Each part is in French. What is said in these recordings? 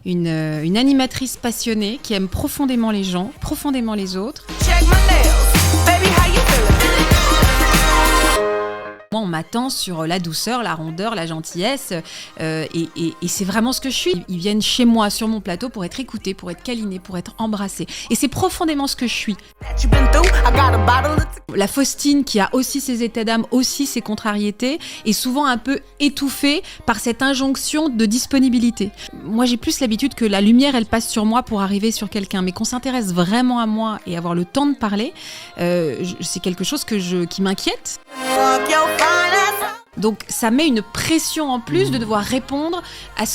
une animatrice passionnée qui aime profondément les gens, profondément les autres. Moi, on m'attend sur la douceur, la rondeur, la gentillesse, et c'est vraiment ce que je suis. Ils viennent chez moi, sur mon plateau, pour être écoutés, pour être câlinés, pour être embrassés. Et c'est profondément ce que je suis. La Faustine, qui a aussi ses états d'âme, aussi ses contrariétés, est souvent un peu étouffée par cette injonction de disponibilité. Moi, j'ai plus l'habitude que la lumière, elle passe sur moi pour arriver sur quelqu'un, mais qu'on s'intéresse vraiment à moi et avoir le temps de parler, c'est quelque chose qui m'inquiète. Donc ça met une pression en plus de devoir répondre à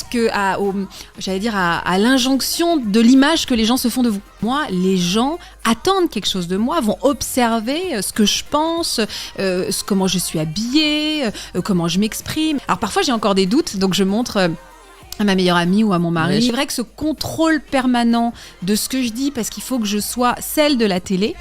l'injonction de l'image que les gens se font de vous. Moi, les gens attendent quelque chose de moi, vont observer ce que je pense, comment je suis habillée, comment je m'exprime. Alors parfois j'ai encore des doutes, donc je montre à ma meilleure amie ou à mon mari. C'est vrai que ce contrôle permanent de ce que je dis, parce qu'il faut que je sois celle de la télé.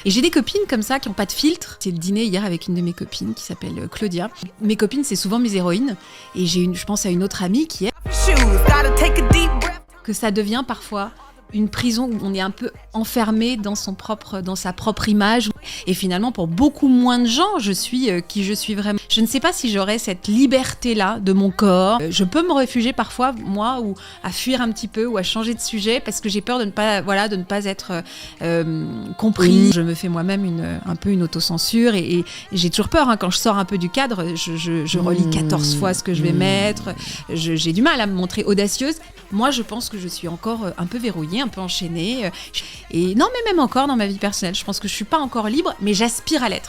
Et j'ai des copines comme ça qui n'ont pas de filtre. J'ai le dîner hier avec une de mes copines qui s'appelle Claudia. Mes copines, c'est souvent mes héroïnes. Et je pense à une autre amie qui est que ça devient parfois une prison où on est un peu enfermé dans sa propre image. Et finalement, pour beaucoup moins de gens, je suis qui je suis vraiment. Je ne sais pas si j'aurais cette liberté-là de mon corps. Je peux me réfugier parfois, moi, ou à fuir un petit peu, ou à changer de sujet, parce que j'ai peur de ne pas être compris. Je me fais moi-même un peu une autocensure, et j'ai toujours peur, quand je sors un peu du cadre, je relis 14 fois ce que je vais mettre. J'ai du mal à me montrer audacieuse. Moi, je pense que je suis encore un peu verrouillée, un peu enchaînée. Et non, mais même encore dans ma vie personnelle, je pense que je suis pas encore libre, mais j'aspire à l'être.